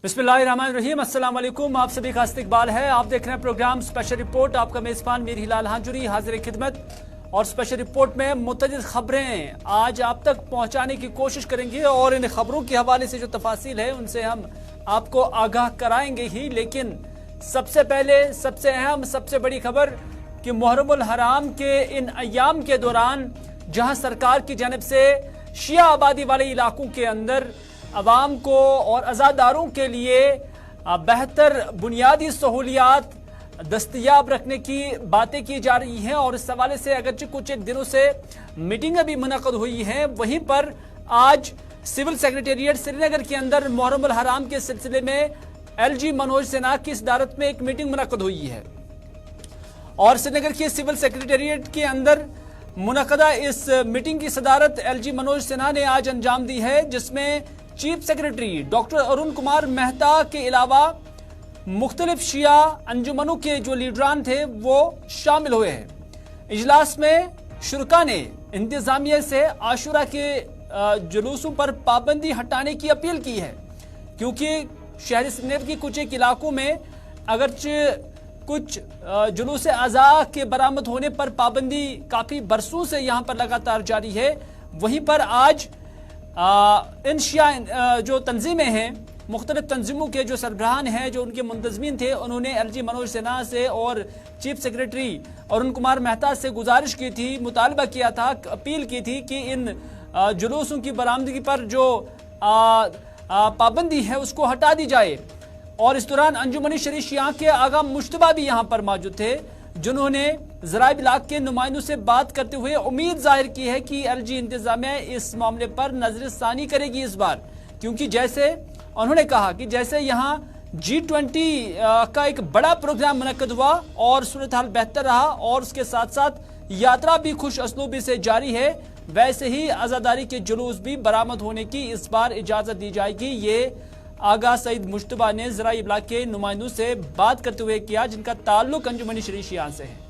बिस्मिल्लाहिर्रहमानिर्रहीम, अस्सलाम वालेकुम। आप सभी का इस्तकबाल है। आप देख रहे हैं प्रोग्राम स्पेशल रिपोर्ट। आपका मेज़बान मीर हिलाल हांजुरी हाजिर खिदमत। और स्पेशल रिपोर्ट में मुतअद्दिद खबरें आज आप तक पहुंचाने की कोशिश करेंगे और इन खबरों के हवाले से जो तफासिल है उनसे हम आपको आगाह कराएंगे ही। लेकिन सबसे पहले सबसे अहम सबसे बड़ी खबर कि मुहर्रमुल हराम के इन अयाम के दौरान जहां सरकार की जानिब से शिया आबादी वाले इलाकों के अंदर अवाम को और अज़ादारों के लिए बेहतर बुनियादी सहूलियात दस्तयाब रखने की बातें की जा रही हैं और इस हवाले से अगरचे कुछ एक दिनों से मीटिंगें भी मुनक़द हुई हैं, वहीं पर आज सिविल सेक्रेटेरिएट श्रीनगर के अंदर मुहर्रमुल हराम के सिलसिले में LG मनोज सिन्हा की सदारत में एक मीटिंग मुनक़द हुई है। और श्रीनगर के सिविल सेक्रेटेरिएट के अंदर मुनक़दा इस मीटिंग की सदारत LG मनोज सिन्हा ने आज अंजाम दी है, जिसमें chief secretary doctor Arun Kumar Mehta के अलावा मुख्तलिफ शिया अंजुमनों के जो लीडरान थे वो शामिल हुए हैं। इजलास में शुरका ने इंतजामिया से आशुरा के जुलूसों पर पाबंदी हटाने की अपील की है, क्योंकि शहरी श्रीनगर के कुछ एक इलाकों में अगरचे कुछ जुलूस आज़ा के बरामद होने पर पाबंदी काफ़ी बरसों से यहाँ पर लगातार जारी है, वहीं पर आज इन शिया जो तंजीमें हैं, मुख्तलिफ तंजीमों के जो सरबराहान हैं, जो उनके मुंतजमीन थे, उन्होंने LG मनोज सिन्हा से और चीफ सेक्रेटरी अरुण कुमार मेहता से गुजारिश की थी, मुतालबा किया था, अपील की थी कि इन जुलूसों की बरामदगी पर जो पाबंदी है उसको हटा दी जाए। और इस दौरान अंजुमन शरीय शिया के आगा मुश्तबा भी यहाँ पर मौजूद थे, जिन्होंने ज़राए इब्लाग के नुमाइंदों से बात करते हुए उम्मीद जाहिर की है कि LG इंतजामिया इस मामले पर नजरसानी करेगी इस बार, क्योंकि जैसे उन्होंने कहा कि जैसे यहाँ G20 का एक बड़ा प्रोग्राम मुनक्कद हुआ और सूरत हाल बेहतर रहा और उसके साथ साथ यात्रा भी खुश असलूबी से जारी है, वैसे ही आज़ादारी के जुलूस भी बरामद होने की इस बार इजाज़त दी जाएगी। ये आगा सईद मुश्तबा ने ज़राए इब्लाग के नुमाइंदों से बात करते हुए किया, जिनका ताल्लुक अंजुमन शरीय शिया से है।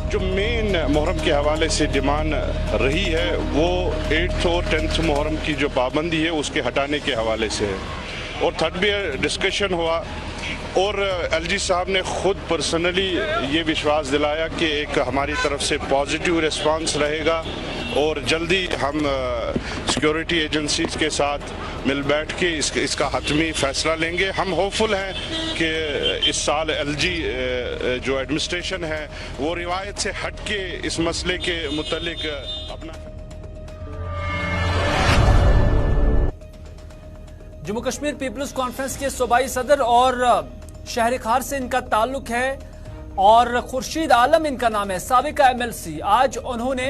जो मेन मुहर्रम के हवाले से डिमांड रही है वो 8th और 10th मुहर्रम की जो पाबंदी है उसके हटाने के हवाले से है। और थर्ड भी डिस्कशन हुआ और LG साहब ने खुद पर्सनली ये विश्वास दिलाया कि एक हमारी तरफ से पॉजिटिव रिस्पांस रहेगा और जल्दी हम सिक्योरिटी एजेंसीज के साथ मिल बैठ के इसका हतमी फैसला लेंगे। हम होपफुल हैं कि इस साल LG जो एडमिनिस्ट्रेशन है वो रिवायत से हट के इस मसले के मुतालिक अपना। जम्मू कश्मीर पीपल्स कॉन्फ्रेंस के सूबाई सदर और शहर खार से इनका ताल्लुक है और खुर्शीद आलम इनका नाम है, साबिका MLC। आज उन्होंने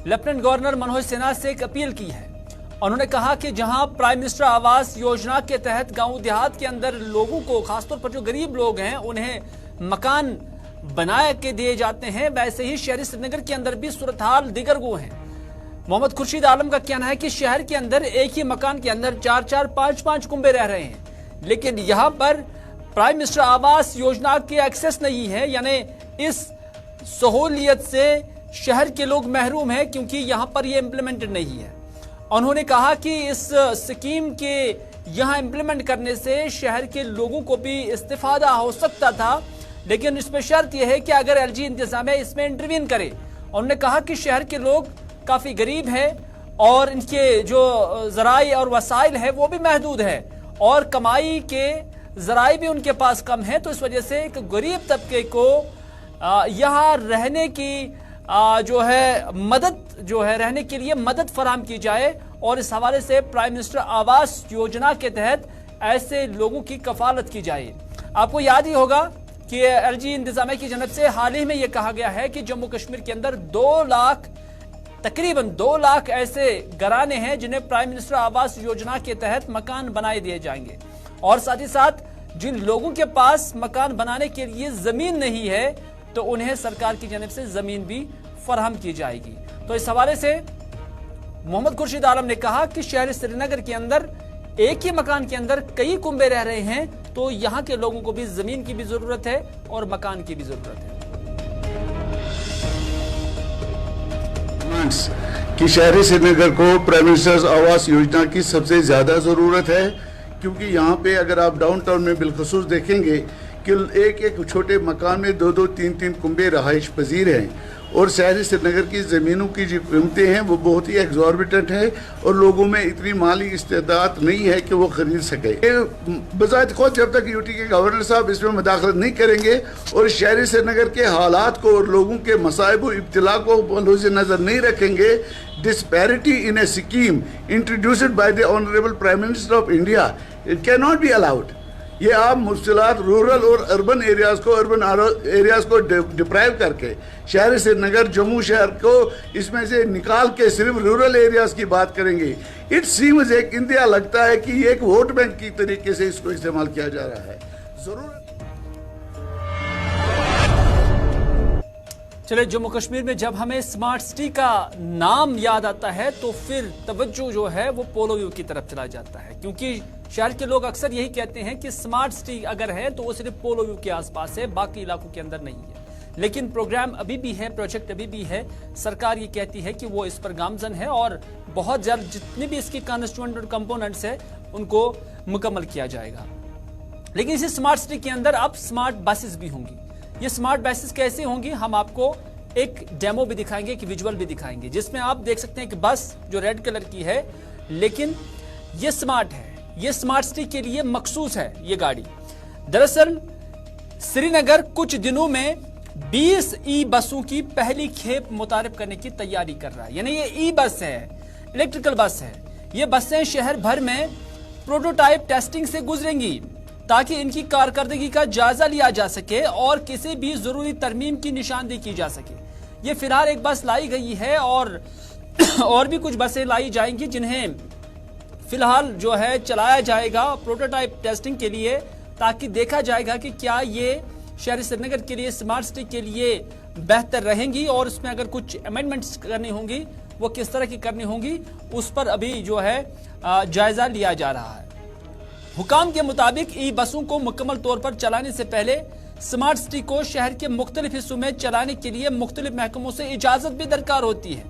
लेफ्टिनेंट गवर्नर मनोज सिन्हा से एक अपील की है। उन्होंने कहा कि जहां प्राइम मिनिस्टर आवास योजना के तहत गांव देहात के अंदर लोगों को, खासतौर पर जो गरीब लोग हैं, उन्हें मकान बना के दिए जाते हैं, वैसे ही शहरी श्रीनगर के अंदर भी सूरत हाल दिगरगू है। मोहम्मद खुर्शीद आलम का कहना है कि शहर के अंदर एक ही मकान के अंदर 4-4, 5-5 कुंबे रह रहे हैं, लेकिन यहाँ पर प्राइम मिनिस्टर आवास योजना के एक्सेस नहीं है, यानी इस सहूलियत से शहर के लोग महरूम हैं क्योंकि यहाँ पर ये इम्प्लीमेंटेड नहीं है। उन्होंने कहा कि इस स्कीम के यहाँ इम्प्लीमेंट करने से शहर के लोगों को भी इस्तिफादा हो सकता था, लेकिन इसमें शर्त यह है कि अगर LG इंतजामिया इसमें इंटरवीन करे। उन्होंने कहा कि शहर के लोग काफ़ी गरीब है और इनके जो ज़राए और वसाइल है वो भी महदूद है और कमाई के ज़राए भी उनके पास कम है, तो इस वजह से एक गरीब तबके को यहाँ रहने की जो है मदद जो है रहने के लिए मदद फराहम की जाए और इस हवाले से प्राइम मिनिस्टर आवास योजना के तहत ऐसे लोगों की कफालत की जाए। आपको याद ही होगा कि LG इंतजामिया की जानब से हाल ही में यह कहा गया है कि जम्मू कश्मीर के अंदर तकरीबन 2 लाख ऐसे घराने हैं जिन्हें प्राइम मिनिस्टर आवास योजना के तहत मकान बनाए दिए जाएंगे और साथ ही साथ जिन लोगों के पास मकान बनाने के लिए जमीन नहीं है तो उन्हें सरकार की जानिब से जमीन भी फराहम की जाएगी। तो इस हवाले से मोहम्मद खुर्शीद आलम ने कहा कि शहर श्रीनगर के अंदर एक ही मकान के अंदर कई कुंबे रह रहे हैं, तो यहाँ के लोगों को भी जमीन की भी जरूरत है और मकान की भी जरूरत है। डिमांड्स कि शहरी श्रीनगर को प्राइम मिनिस्टर्स आवास योजना की सबसे ज़्यादा ज़रूरत है, क्योंकि यहाँ पे अगर आप डाउनटाउन में बिलखुसूस देखेंगे कि एक एक छोटे मकान में 2-2, 3-3 कुंबे रहाइश पजीर हैं और शहरी श्रीनगर की ज़मीनों की जो कीमतें हैं वो बहुत ही एग्जॉर्बिटेंट है और लोगों में इतनी माली इस्तेदात नहीं है कि वो ख़रीद सके। बज़ाहिर खुद जब तक यूटी के गवर्नर साहब इसमें मदाखलत नहीं करेंगे और शहरी श्रीनगर के हालात को और लोगों के मसाइब व इब्तिला को मद्देनज़र नज़र नहीं रखेंगे, disparity in a scheme introduced by the Honorable Prime Minister of India, it cannot be allowed. ये आप मुश्किलात रूरल और अर्बन एरियाज़ को डिप्राइव करके शहर श्रीनगर जम्मू शहर को इसमें से निकाल के सिर्फ रूरल एरियाज़ की बात करेंगे। इट सीम्स एक इंतहा लगता है कि ये एक वोट बैंक की तरीके से इसको इस्तेमाल किया जा रहा है। ज़रूर चले, जम्मू कश्मीर में जब हमें स्मार्ट सिटी का नाम याद आता है तो फिर तवज्जो जो है वो पोलो व्यू की तरफ चला जाता है, क्योंकि शहर के लोग अक्सर यही कहते हैं कि स्मार्ट सिटी अगर है तो वो सिर्फ पोलो व्यू के आसपास है, बाकी इलाकों के अंदर नहीं है। लेकिन प्रोग्राम अभी भी है, प्रोजेक्ट अभी भी है। सरकार ये कहती है कि वो इस पर गामजन है और बहुत जल्द जितने भी इसके कॉन्स्टिट्यूएंट और कंपोनेंट्स है उनको मुकम्मल किया जाएगा। लेकिन इसी स्मार्ट सिटी के अंदर अब स्मार्ट बसेस भी होंगी। ये स्मार्ट बसेस कैसे होंगी, हम आपको एक डेमो भी दिखाएंगे, एक विजुअल भी दिखाएंगे, जिसमें आप देख सकते हैं कि बस जो रेड कलर की है, लेकिन ये स्मार्ट है, ये स्मार्ट सिटी के लिए मखसूस है ये गाड़ी। दरअसल श्रीनगर कुछ दिनों में 20 ई बसों की पहली खेप मुतारिफ करने की तैयारी कर रहा है। यानी ये ई बस है, इलेक्ट्रिकल बस है। ये बसें शहर भर में प्रोटोटाइप टेस्टिंग से गुजरेंगी ताकि इनकी कारकर्दगी का जायजा लिया जा सके और किसी भी जरूरी तरमीम की निशानदेही की जा सके। ये फिलहाल एक बस लाई गई है और भी कुछ बसें लाई जाएंगी जिन्हें फिलहाल जो है चलाया जाएगा प्रोटोटाइप टेस्टिंग के लिए, ताकि देखा जाएगा कि क्या ये शहरी श्रीनगर के लिए, स्मार्ट सिटी के लिए बेहतर रहेंगी और इसमें अगर कुछ अमेंडमेंट्स करनी होंगी वो किस तरह की करनी होंगी, उस पर अभी जो है जायजा लिया जा रहा है। हुकाम के मुताबिक ई बसों को मुकम्मल तौर पर चलाने से पहले स्मार्ट सिटी को शहर के मुख्तलिफ हिस्सों में चलाने के लिए मुख्तलिफ महकमों से इजाजत भी दरकार होती है।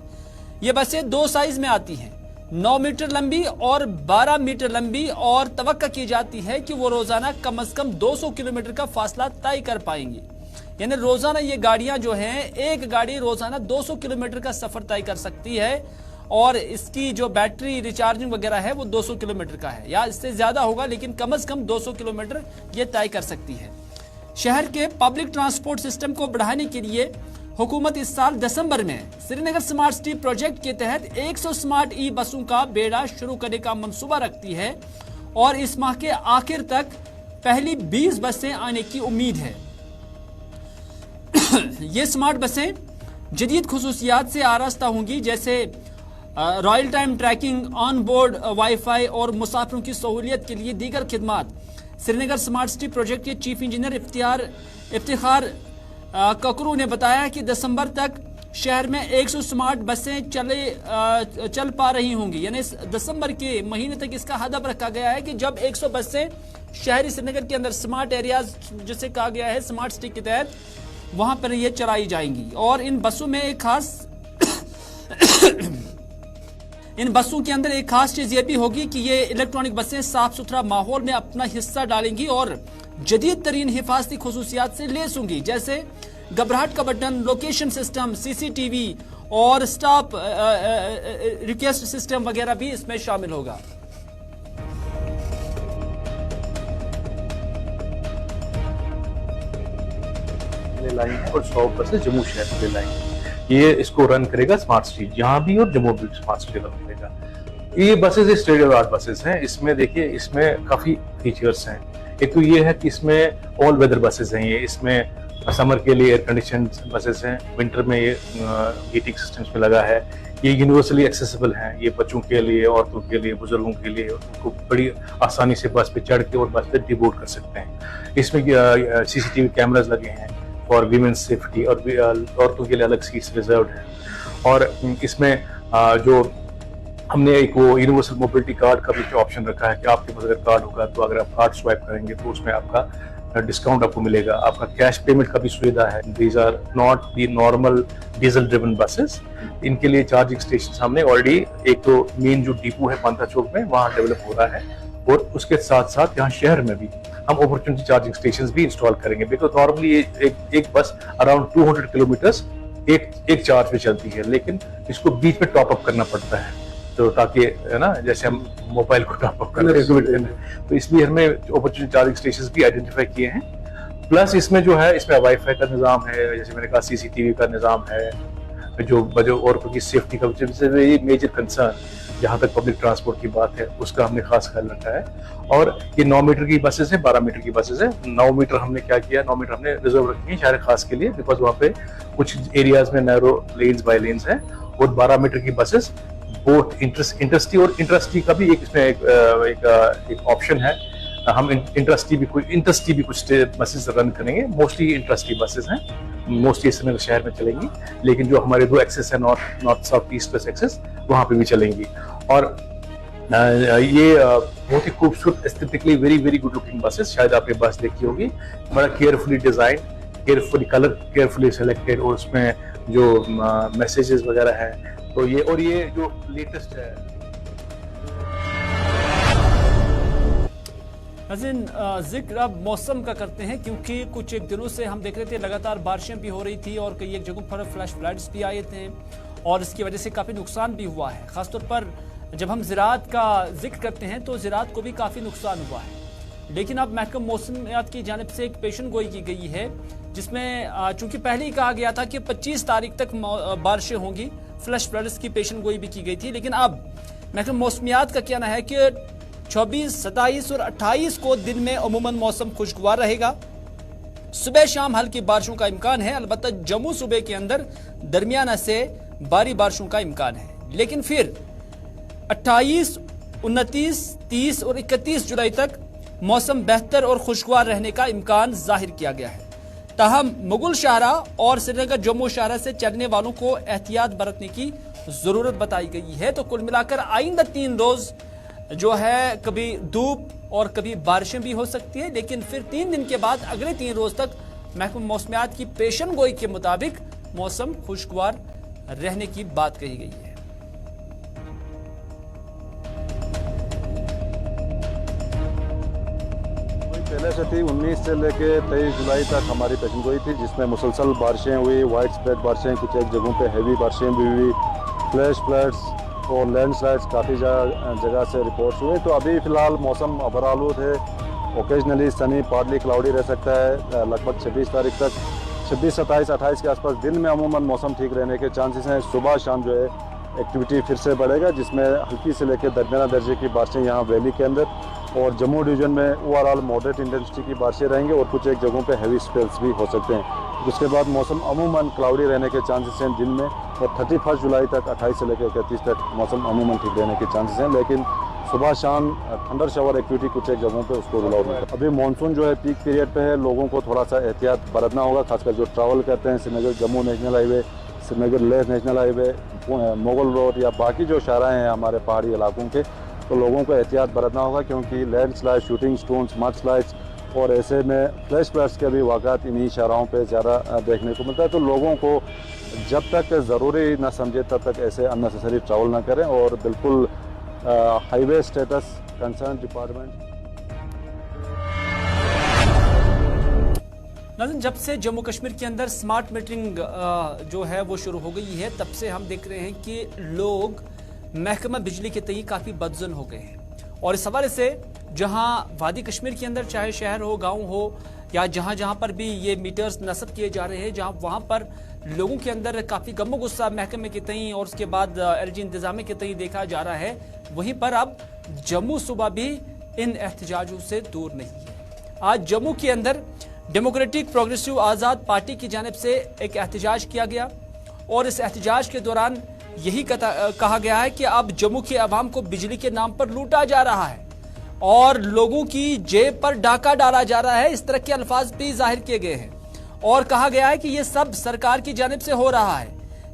ये बसें 2 साइज में आती हैं, 9 मीटर लंबी और 12 मीटर लंबी, और तवक्का की जाती है कि वो रोजाना कम से कम 200 किलोमीटर का फासला तय कर पाएंगी। यानी रोजाना ये गाड़ियां जो हैं, एक गाड़ी रोजाना 200 किलोमीटर का सफर तय कर सकती है और इसकी जो बैटरी रिचार्जिंग वगैरह है वो 200 किलोमीटर का है या इससे ज्यादा होगा, लेकिन कम से कम 200 किलोमीटर ये तय कर सकती है। शहर के पब्लिक ट्रांसपोर्ट सिस्टम को बढ़ाने के लिए हुकूमत इस साल दिसंबर में श्रीनगर स्मार्ट सिटी प्रोजेक्ट के तहत 100 स्मार्ट ई बसों का बेड़ा शुरू करने का मंसूबा रखती है और इस माह के आखिर तक पहली 20 बसें आने की उम्मीद है। ये स्मार्ट बसें जदीद खुसूसियात से आरास्ता होंगी, जैसे real time tracking, on board wifi और मुसाफिरों की सहूलियत के लिए दीगर खिदमात। श्रीनगर स्मार्ट सिटी प्रोजेक्ट के चीफ इंजीनियर इफ्तिखार ककरू ने बताया कि दिसंबर तक शहर में 100 स्मार्ट बसें चल पा रही होंगी। यानी दिसंबर के महीने तक इसका हदफ रखा गया है कि जब 100 बसें शहरी श्रीनगर के अंदर स्मार्ट एरियाज जिसे कहा गया है स्मार्ट सिटी के तहत, वहां पर ये चलाई जाएंगी। और इन बसों में एक खास इन बसों के अंदर एक खास चीज ये भी होगी कि ये इलेक्ट्रॉनिक बसें साफ सुथरा माहौल में अपना हिस्सा डालेंगी और जदीद तरीन हिफाजती खुसूसियात से लेस होंगी, जैसे घबराहट का बटन, लोकेशन सिस्टम, CCTV और स्टॉप रिक्वेस्ट सिस्टम वगैरह भी इसमें शामिल होगा। लाइन और 100 बसें जम्मू शहर के लाइन, ये इसको रन करेगा स्मार्ट सिटी, यहाँ भी और जम्मू भी स्मार्ट सिटी रन करेगा। ये buses state of art buses हैं। इसमें देखिए, इसमें काफी फीचर्स हैं। एक तो ये है कि इसमें ऑल वेदर बसेस हैं। ये इसमें समर के लिए एयर कंडीशन बसेस हैं, विंटर में ये हीटिंग सिस्टम्स पे लगा है। ये यूनिवर्सली एक्सेसिबल हैं। ये बच्चों के लिए, औरतों के लिए, बुजुर्गों के लिए, उनको बड़ी आसानी से बस पे चढ़ के और बस पे डिबोर्ड कर सकते हैं। इसमें CCTV कैमराज लगे हैं फॉर वीमेंस सेफ्टी और औरतों के लिए अलग सीट्स रिजर्व हैं। और इसमें जो हमने एक वो यूनिवर्सल मोबिलिटी कार्ड का भी ऑप्शन रखा है कि आपके पास अगर कार्ड होगा तो अगर आप कार्ड स्वाइप करेंगे तो उसमें आपका डिस्काउंट आपको मिलेगा, आपका कैश पेमेंट का भी सुविधा है। These are not the normal diesel driven buses. इनके लिए चार्जिंग स्टेशन हमने ऑलरेडी, एक तो मेन जो डिपो है पांथा चौक में, वहाँ डेवलप हो रहा है, और उसके साथ साथ यहाँ शहर में भी हम अपॉर्चुनिटी चार्जिंग स्टेशंस भी इंस्टॉल करेंगे। बिकॉज नॉर्मली एक बस अराउंड 200 किलोमीटर्स एक चार्ज पे चलती है, लेकिन इसको बीच में टॉप अप करना पड़ता है, तो ताकि है ना, जैसे हम मोबाइल को टॉप अप करते हैं, तो इसलिए हमने अपॉर्चुनिटी चार्जिंग स्टेशंस भी आइडेंटिफाई किए हैं। प्लस इसमें जो है, इसमें वाईफाई का निज़ाम है, जैसे मैंने कहा सीसीटीवी का निज़ाम है, जो और की सेफ्टी का ये मेजर कंसर्न जहाँ तक पब्लिक ट्रांसपोर्ट की बात है उसका हमने खास ख्याल रखा है। और ये 9 मीटर की बसेस है, 12 मीटर की बसेस है। 9 मीटर हमने क्या किया, 9 मीटर हमने रिजर्व रखी है शहर खास के लिए, बिकॉज वहाँ पे कुछ एरियाज में नैरो लेन्स बाय लेन्स है। और 12 मीटर की बसेस बोथ इंटरसिटी और इंटरसिटी का भी इसमें एक ऑप्शन है। हम इंटरसिटी भी कुछ बसेस रन करेंगे। मोस्टली इंटरसिटी बसेस हैं, मोस्टली इस समय शहर में चलेंगी, लेकिन जो हमारे 2 एक्सेस है, north south east west axes, वहाँ पे भी चलेंगी। और ये बहुत ही खूबसूरत, aesthetically very very good looking buses, शायद आपने बस देखी होगी, बड़ा carefully design, carefully colour, carefully selected, और उसमें जो मैसेजेस वगैरह है, तो ये जो लेटेस्ट है। नाज़रीन, जिक्र अब मौसम का करते हैं, क्योंकि कुछ एक दिनों से हम देख रहे थे लगातार बारिशें भी हो रही थी और कई एक जगहों पर फ्लैश फ्लड्स भी आए थे, और इसकी वजह से काफ़ी नुकसान भी हुआ है। ख़ासतौर पर जब हम ज़राअत का जिक्र करते हैं तो ज़राअत को भी काफ़ी नुकसान हुआ है। लेकिन अब महकमा मौसमियात की जानिब से एक पेशन गोई की गई है, जिसमें चूँकि पहले ही कहा गया था कि 25 तारीख तक बारिशें होंगी, फ्लैश फ्लड्स की पेशन गोई भी की गई थी। लेकिन अब महकमा मौसमियात का कहना है कि 24, 27 और 28 को दिन में अमूमन मौसम खुशगवार रहेगा। सुबह शाम हल्की बारिशों का इम्कान है, अलबत्ता जम्मू सूबे के अंदर दरमियाना से भारी बारिशों का इम्कान है। लेकिन फिर 28, 29, 30 और 31 जुलाई तक मौसम बेहतर और खुशगवार रहने का इम्कान जाहिर किया गया है। ताहम मुगल शाहरा और श्रीनगर जम्मू शाहरा से चलने वालों को एहतियात बरतने की जरूरत बताई गई है। तो कुल मिलाकर आइंदा 3 रोज जो है, कभी धूप और कभी बारिशें भी हो सकती है, लेकिन फिर 3 दिन के बाद अगले 3 रोज तक महकमा मौसमियात की पेशन गोई के मुताबिक मौसम खुशगवार रहने की बात कही गई है। पहले से थी 19 से लेके 23 जुलाई तक हमारी पेशन गोई थी, जिसमें मुसलसल बारिशें हुई, वाइड स्प्रेड बारिशें, कुछ एक जगहों पे हैवी बारिशें भी हुई, फ्लैश फ्लड्स और लैंडस्लाइड्स काफ़ी जगह से रिपोर्ट्स हुए। तो अभी फ़िलहाल मौसम अबरालूद है, ओकेजनली सनी पार्टली क्लाउडी रह सकता है लगभग 26 तारीख तक। 26, 27, 28 के आसपास दिन में अमूमन मौसम ठीक रहने के चांसेस हैं। सुबह शाम जो है एक्टिविटी फिर से बढ़ेगा, जिसमें हल्की से लेकर दरमियाना दर्जे की बारिशें यहाँ वैली के अंदर और जम्मू डिवीज़न में ओवरऑल मॉडरेट इंटेंसिटी की बारिशें रहेंगी, और कुछ एक जगहों पे हैवी स्पेल्स भी हो सकते हैं। उसके बाद मौसम अमूमन क्लाउडी रहने के चांसेस हैं दिन में, और 31 जुलाई तक 28 से लेकर 31 तक मौसम अमूमन ठीक रहने के चांसेस हैं। लेकिन सुबह शाम थंडर शावर एक्टिविटी कुछ एक जगहों पे उसको रूल आउट है। अभी मानसून जो है पीक पीरियड पे है, लोगों को थोड़ा सा एहतियात बरतना होगा, खासकर जो ट्रैवल करते हैं Srinagar Jammu national highway, Srinagar Leh national highway, Mughal road या बाकी जो शाहराएँ हैं हमारे पहाड़ी इलाकों के, तो लोगों को एहतियात बरतना होगा, क्योंकि land slide, shooting stones, mud slides और ऐसे में फ्लैश फ्लड्स के भी वाक़ात इन्हीं शाहराओं पे ज़्यादा देखने को मिलता है। तो लोगों को जब तक ज़रूरी ना समझे तब तक ऐसे अननेसेसरी ट्रैवल ना करें, और बिल्कुल हाईवे स्टेटस कंसर्न डिपार्टमेंट। नाज़रीन, जब से जम्मू कश्मीर के अंदर स्मार्ट मीटरिंग जो है वो शुरू हो गई है, तब से हम देख रहे हैं कि लोग महकमा बिजली के तई काफ़ी बदजन हो गए हैं। और इस हवाले से जहां वादी कश्मीर के अंदर चाहे शहर हो, गांव हो, या जहां जहां पर भी ये मीटर्स नस्ब किए जा रहे हैं, जहां वहां पर लोगों के अंदर काफ़ी गम गुस्सा महकमे के तई और उसके बाद एलजी इंतजामिया के तई देखा जा रहा है, वहीं पर अब जम्मू सूबा भी इन एहतजाजों से दूर नहीं है। आज जम्मू के अंदर डेमोक्रेटिक प्रोग्रेसिव आज़ाद पार्टी की जानिब से एक एहतजाज किया गया, और इस एहतजाज के दौरान यही कहा गया है कि अब जम्मू के अवाम को बिजली के नाम पर लूटा जा रहा है और लोगों की जेब पर डाका डाला जा रहा है। इस तरह के अल्फाज भी जाहिर किए गए हैं, और कहा गया है कि यह सब सरकार की जानिब से हो रहा है।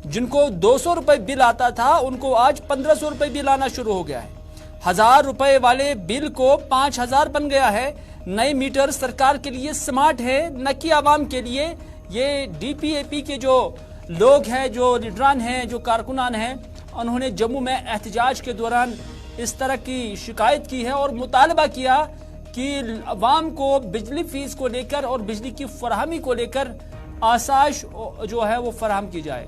जिनको 200 रुपए बिल आता था, उनको आज 1500 रुपए बिल आना शुरू हो गया है। 1000 रुपए वाले बिल को 5000 बन गया है। नए मीटर सरकार के लिए स्मार्ट है, न कि आवाम के लिए। ये डीपीएपी के जो लोग हैं, जो लीडरान हैं, जो कारकुनान हैं, उन्होंने जम्मू में एहतजाज के दौरान इस तरह की शिकायत की है और मुतालबा किया कि अवाम को बिजली फीस को लेकर और बिजली की फराहमी को लेकर आसाइश जो है वो फराहम की जाए।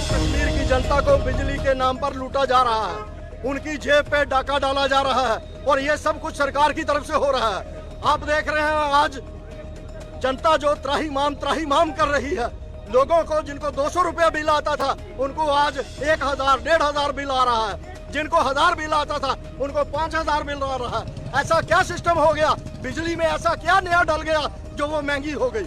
कश्मीर की जनता को बिजली के नाम पर लूटा जा रहा है, उनकी जेब पे डाका डाला जा रहा है और ये सब कुछ सरकार की तरफ से हो रहा है। आप देख रहे हैं आज जनता जो त्राहिमाम कर रही है। लोगों को जिनको 200 रुपया बिल आता था उनको आज 1000, 1500 बिल आ रहा है। जिनको 1000 बिल आता था उनको 5000 बिल आ रहा है। ऐसा क्या सिस्टम हो गया? बिजली में ऐसा क्या नया डल गया जो वो महंगी हो गई?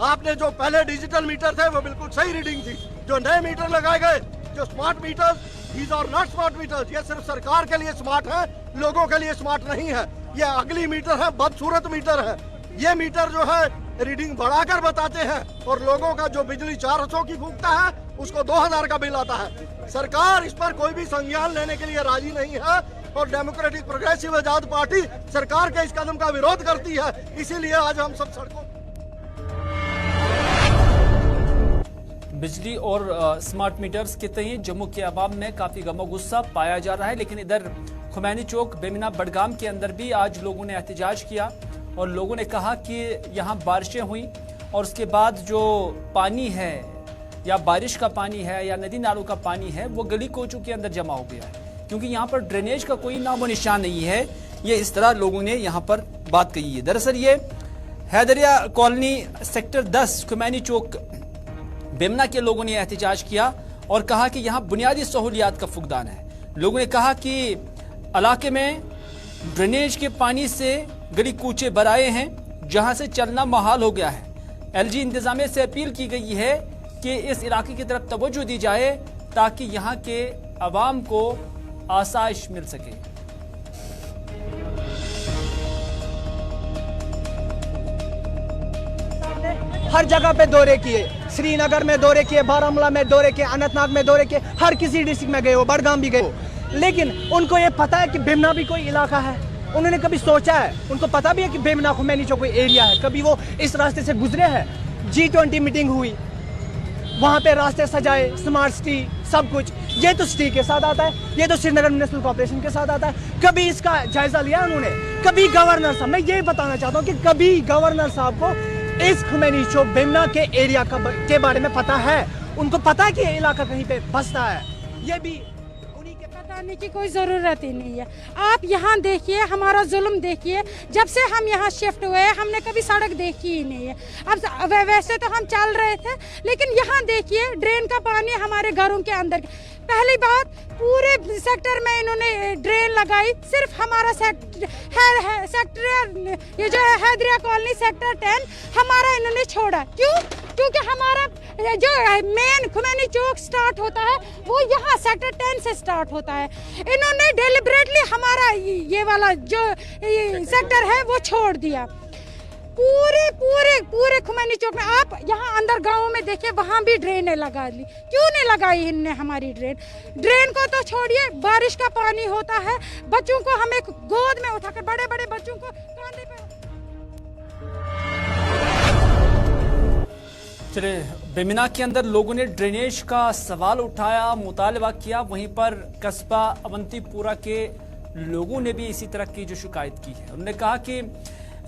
आपने जो पहले डिजिटल मीटर थे वो बिल्कुल सही रीडिंग थी। जो नए मीटर लगाए गए, जो smart meters, these are not smart meters. ये सिर्फ सरकार के लिए स्मार्ट है, लोगों के लिए स्मार्ट नहीं है। ये अगली मीटर है, बदसूरत मीटर है। ये मीटर जो है रीडिंग बढ़ाकर बताते हैं और लोगों का जो बिजली 400 की फूकता है उसको 2000 का बिल आता है। सरकार इस पर कोई भी संज्ञान लेने के लिए राजी नहीं है और डेमोक्रेटिक प्रोग्रेसिव आजाद पार्टी सरकार के इस कदम का विरोध करती है। इसीलिए आज हम सब सड़कों। बिजली और स्मार्ट मीटर्स के तहत जम्मू के अवाम में काफी गमो गुस्सा पाया जा रहा है, लेकिन इधर खुमैनी चौक, बेमिना, बडगाम के अंदर भी आज लोगों ने एहतजाज किया और लोगों ने कहा कि यहाँ बारिशें हुई और उसके बाद जो पानी है या बारिश का पानी है या नदी नालों का पानी है वो गली कोचों के अंदर जमा हो गया है, क्योंकि यहाँ पर ड्रेनेज का कोई नामो निशान नहीं है। ये इस तरह लोगों ने यहाँ पर बात कही है। दरअसल ये हैदरिया कॉलोनी सेक्टर 10 खुमैनी चौक बेमना के लोगों ने एहतजाज किया और कहा कि यहाँ बुनियादी सहूलियात का फुकदान है। लोगों ने कहा कि इलाके में ड्रेनेज के पानी से गली कूचे भर आए हैं, जहां से चलना मुहाल हो गया है। एलजी इंतजामिया से अपील की गई है कि इस इलाके की तरफ तवज्जो दी जाए ताकि यहाँ के अवाम को आसाइश मिल सके। हर जगह पे दौरे किए, श्रीनगर में दौरे किए, बारामूला में दौरे किए, अनंतनाग में दौरे किए, हर किसी डिस्ट्रिक्ट में गए हो, बडगाम भी गए हो, लेकिन उनको ये पता है कि बेमना भी कोई इलाका है? उन्होंने कभी सोचा है? उनको पता भी है कि बेमना खुमैनी चौक कोई एरिया है? कभी वो इस रास्ते से गुजरे हैं? G20 मीटिंग हुई, वहां पे रास्ते सजाए, स्मार्ट सिटी, सब कुछ। ये तो सिटी के साथ आता है, ये तो श्रीनगर म्युनिसिपल कॉर्पोरेशन के साथ आता है। कभी इसका जायजा लिया उन्होंने? कभी गवर्नर साहब, मैं ये बताना चाहता हूँ कि कभी गवर्नर साहब को इस खुमैनी चौक बेमना के एरिया के बारे में पता है? उनको पता है कि ये इलाका कहीं पे बसता है? ये भी बताने की कोई ज़रूरत ही नहीं है। आप यहाँ देखिए, हमारा जुल्म देखिए। जब से हम यहाँ शिफ्ट हुए हमने कभी सड़क देखी ही नहीं है। अब वैसे तो हम चल रहे थे, लेकिन यहाँ देखिए ड्रेन का पानी हमारे घरों के अंदर। पहली बात, पूरे सेक्टर में इन्होंने ड्रेन लगाई, सिर्फ हमारा सेक्टर ये जो है हैदरिया कॉलोनी सेक्टर 10 हमारा इन्होंने छोड़ा। क्यों? क्योंकि हमारा जो मेन खुमैनी चौक स्टार्ट होता है वो यहाँ सेक्टर 10 से स्टार्ट होता है। इन्होंने डेलिबरेटली हमारा ये वाला जो सेक्टर है वो छोड़ दिया। पूरे खुमैनी चौक में आप यहाँ अंदर गाँव में देखिए, वहाँ भी ड्रेनें लगा ली। क्यों नहीं लगाई इनने हमारी ड्रेन को तो छोड़िए, बारिश का पानी होता है, बच्चों को हमें गोद में उठाकर, बड़े बड़े बच्चों को कांधे पे। चले, बेमिना के अंदर लोगों ने ड्रेनेज का सवाल उठाया, मुतालबा किया। वहीं पर कस्बा अवंतीपुरा के लोगों ने भी इसी तरह की जो शिकायत की है। उन्होंने कहा कि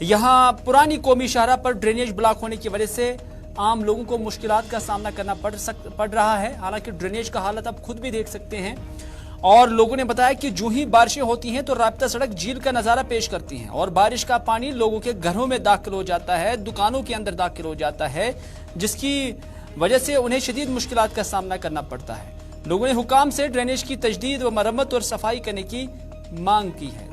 यहाँ पुरानी कौमी शाहरा पर ड्रेनेज ब्लॉक होने की वजह से आम लोगों को मुश्किलात का सामना करना पड़ रहा है। हालांकि ड्रेनेज का हालत आप खुद भी देख सकते हैं। और लोगों ने बताया कि जो ही बारिशें होती हैं तो राब्ता सड़क झील का नज़ारा पेश करती हैं और बारिश का पानी लोगों के घरों में दाखिल हो जाता है, दुकानों के अंदर दाखिल हो जाता है, जिसकी वजह से उन्हें शदीद मुश्किलात का सामना करना पड़ता है। लोगों ने हुकाम से ड्रेनेज की तजदीद व मरम्मत और सफाई करने की मांग की है।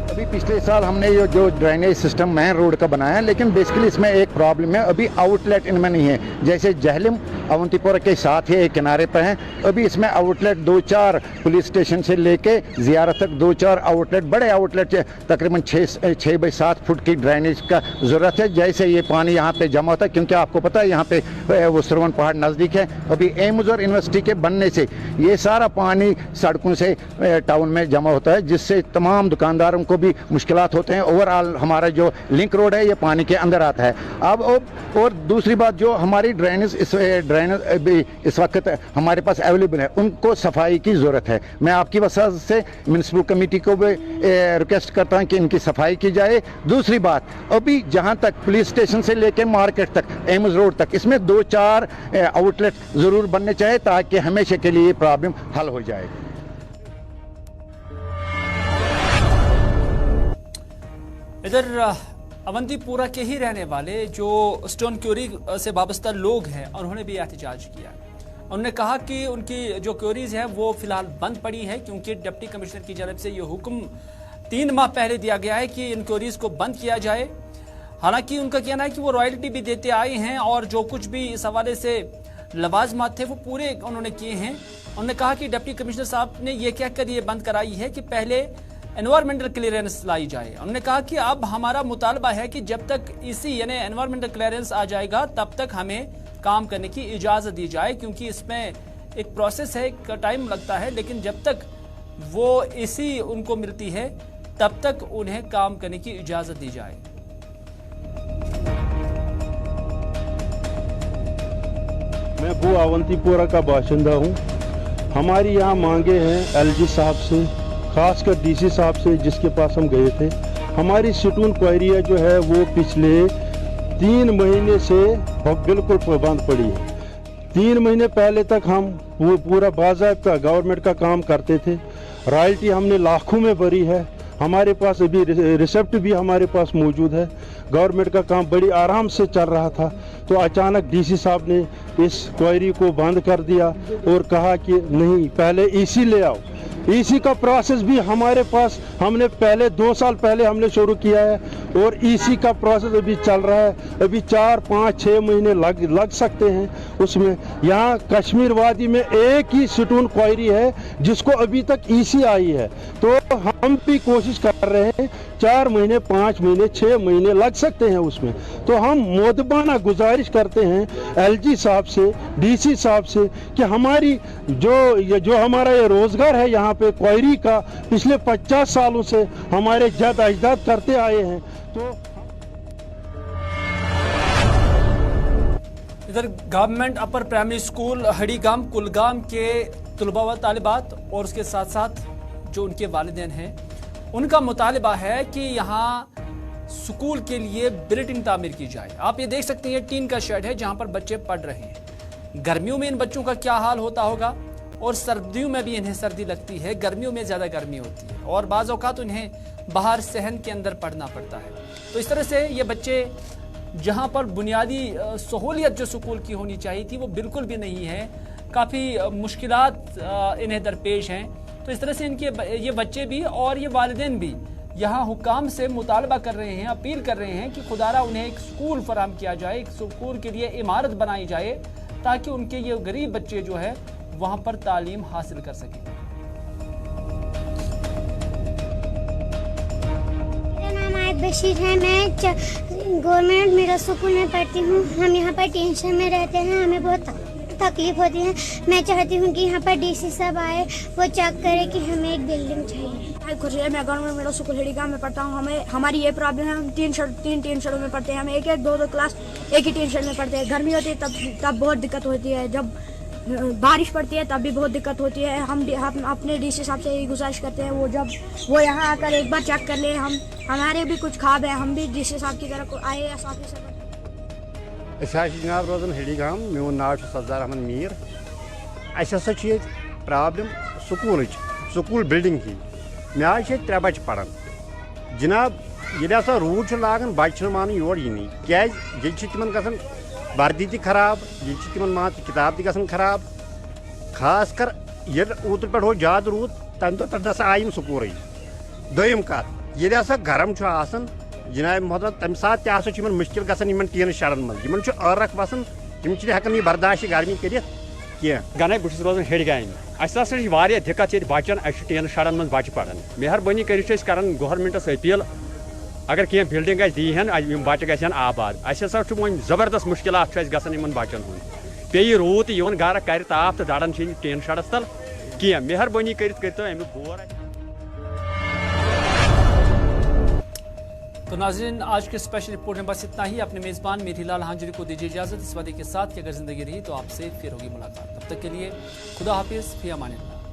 अभी पिछले साल हमने ये जो ड्रेनेज सिस्टम मेन रोड का बनाया, लेकिन बेसिकली इसमें एक प्रॉब्लम है, अभी आउटलेट इनमें नहीं है। जैसे जहलम अवंतीपुरा के साथ ही एक किनारे पर हैं। अभी इसमें आउटलेट 2-4 पुलिस स्टेशन से लेके ज़ियारत तक 2-4 आउटलेट, बड़े आउटलेट तकरीबन 6 बाई 7 फुट की ड्रेनेज का ज़रूरत है। जैसे ये पानी यहाँ पे जमा होता है, क्योंकि आपको पता है यहाँ पे वो सरवन पहाड़ नज़दीक है। अभी एम्स और यूनिवर्सिटी के बनने से ये सारा पानी सड़कों से टाउन में जमा होता है, जिससे तमाम दुकानदारों को भी मुश्किलात होते हैं। ओवरऑल हमारा जो लिंक रोड है ये पानी के अंदर आता है। अब और दूसरी बात, जो हमारी ड्रेनेज इस वक्त हमारे पास अवेलेबल है, उनको सफाई की ज़रूरत है। मैं आपकी वजह से म्यूनसिपल कमेटी को भी रिक्वेस्ट करता हूँ कि इनकी सफाई की जाए। दूसरी बात, अभी जहाँ तक पुलिस स्टेशन से लेकर मार्केट तक, एम्स रोड तक, इसमें 2-4 आउटलेट ज़रूर बनने चाहिए ताकि हमेशा के लिए प्रॉब्लम हल हो जाए। इधर अवंतीपुरा के ही रहने वाले जो स्टोन क्यूरी से वाबस्ता लोग हैं, उन्होंने भी एहतजाज किया। उन्होंने कहा कि उनकी जो क्यूरीज है वो फिलहाल बंद पड़ी है, क्योंकि डिप्टी कमिश्नर की जानब से ये हुक्म 3 माह पहले दिया गया है कि इन क्यूरीज को बंद किया जाए। हालांकि उनका कहना है कि वो रॉयल्टी भी देते आए हैं और जो कुछ भी इस हवाले से लवाजमात थे वो पूरे उन्होंने किए हैं। उन्होंने कहा कि डिप्टी कमिश्नर साहब ने ये कहकर ये बंद कराई है कि पहले एनवायरमेंटल क्लियरेंस लाई जाए। उन्होंने कहा कि अब हमारा मुतालबा है कि जब तक इसी यानी एनवायरमेंटल क्लियरेंस आ जाएगा तब तक हमें काम करने की इजाज़त दी जाए, क्योंकि इसमें एक प्रोसेस है, एक टाइम लगता है, लेकिन जब तक वो इसी उनको मिलती है तब तक उन्हें काम करने की इजाज़त दी जाए। मैं भू अवंतीपुरा का बाशिंदा हूँ। हमारी यहाँ मांगे हैं एलजी साहब से, खासकर डीसी साहब से, जिसके पास हम गए थे। हमारी सिटून क्वायरिया जो है वो पिछले 3 महीने से बिल्कुल बंद पड़ी है। 3 महीने पहले तक हम पूरा बाज़ाब्ता गवर्नमेंट का काम करते थे। रॉयल्टी हमने लाखों में भरी है। हमारे पास अभी रिसिप्ट भी हमारे पास मौजूद है। गवर्नमेंट का काम बड़ी आराम से चल रहा था, तो अचानक डीसी साहब ने इस क्वायरी को बंद कर दिया और कहा कि नहीं, पहले ईसी ले आओ। ईसी का प्रोसेस भी हमारे पास, हमने पहले 2 साल पहले हमने शुरू किया है और ईसी का प्रोसेस अभी चल रहा है। अभी 4, 5, 6 महीने लग सकते हैं उसमें। यहाँ कश्मीर वादी में एक ही सिटून क्वायरी है जिसको अभी तक ईसी आई है, तो हम भी कोशिश कर रहे हैं। 4 महीने, 5 महीने, 6 महीने लग सकते हैं उसमें। तो हम मोदबाना गुजारिश करते हैं एलजी साहब से, डीसी साहब से कि हमारी जो हमारा ये रोजगार है यहाँ पे क्वायरी का, पिछले 50 सालों से हमारे जद अजदाद करते आए हैं। तो इधर government upper primary school Harigam Kulgam के तलबा व तालिबात और उसके साथ साथ जो उनके वालिदैन हैं, उनका मुतालिबा है कि यहाँ स्कूल के लिए बिल्डिंग तामीर की जाए। आप ये देख सकते हैं टीन का शेड है जहाँ पर बच्चे पढ़ रहे हैं। गर्मियों में इन बच्चों का क्या हाल होता होगा, और सर्दियों में भी इन्हें सर्दी लगती है, गर्मियों में ज़्यादा गर्मी होती है और बाज़ औक़ात इन्हें बाहर सहन के अंदर पढ़ना पड़ता है। तो इस तरह से ये बच्चे जहाँ पर बुनियादी सहूलियत जो स्कूल की होनी चाहिए थी वो बिल्कुल भी नहीं है, काफ़ी मुश्किलात इन्हें दरपेश हैं। तो इस तरह से इनके ये बच्चे भी और ये वालिदैन भी यहाँ हुकाम से मुतालबा कर रहे हैं, अपील कर रहे हैं कि खुदारा उन्हें एक स्कूल फराहम किया जाए, एक स्कूल के लिए इमारत बनाई जाए ताकि उनके ये गरीब बच्चे जो है वहाँ पर तालीम हासिल कर सकें। मेरा नाम आयत बशीर है। मैं गवर्नमेंट मिडिल स्कूल में पढ़ती हूँ। हम यहाँ पर टेंशन में रहते हैं, हमें बहुत तकलीफ होती है। मैं चाहती हूँ कि यहाँ पर डीसी साहब आए, वो चेक करे कि हमें एक बिल्डिंग चाहिए। मैं गवर्नमेंट मिडिल स्कूल हड़ीगाम में पढ़ता हूँ। हमारी ये प्रॉब्लम है, हम 3 टीन शेडों में पढ़ते हैं। हम 1-2 क्लास एक ही टीन शेड में पढ़ते हैं। गर्मी होती है तब बहुत दिक्कत होती है, जब बारिश पड़ती है तब भी बहुत दिक्कत होती है। हम अपने डीसी साहब से यही गुजारिश करते हैं, वो यहाँ आकर एक बार चेक कर ले। हमारे भी कुछ ख्वाब है, हम भी डीसी साहब की तरफ IAS ऑफिसर। जनाब रोजान हड़ीगाम, मोन नाव सफदर अहमद मीर। असा प्रॉब्लम स्कूल बिल्डिंग की। मे आज 3 बच्चे पढ़ान जनाब, ये रूद लागान बच्चे मान योर यी क्या ये तिमन गसन वर्दी ती खराब, ये तिमन मान किताब ती गसन खराब। खास कर ये ओतर पे हो ज्यादा रूद तम दो पे आयम स्कूल। दोम कत ये गरम आसान जनाब मोहतरम, तम सात मुश्किल गसान टीन शेडन मज। अर्रख वसान यम हेकान यह बर्दाश्त गर्मी कर गने बहुत रोजान हेड गाम अस दिक्कत ये बचन टीन शड़न मज बच्चे पढ़ान मेहरबानी कर गवर्नमेंटस अपील अगर कह बिल्डिंग दीहन बच्चे गन आबाद असा वो जबरदस्त मुश्किल गन बच्चन हूँ पे रूत गर कर ताप तो दड़न टीन शड़स तल कह मेहरबानी कर अमुक गौर। तो नाज़रीन आज के स्पेशल रिपोर्ट में बस इतना ही। अपने मेज़बान मीर हिलाल हांजुरी को दीजिए इजाज़त इस वादे के साथ कि अगर ज़िंदगी रही तो आपसे फिर होगी मुलाकात। तब तक के लिए खुदा हाफिज़, फ़ी अमानिल्लाह।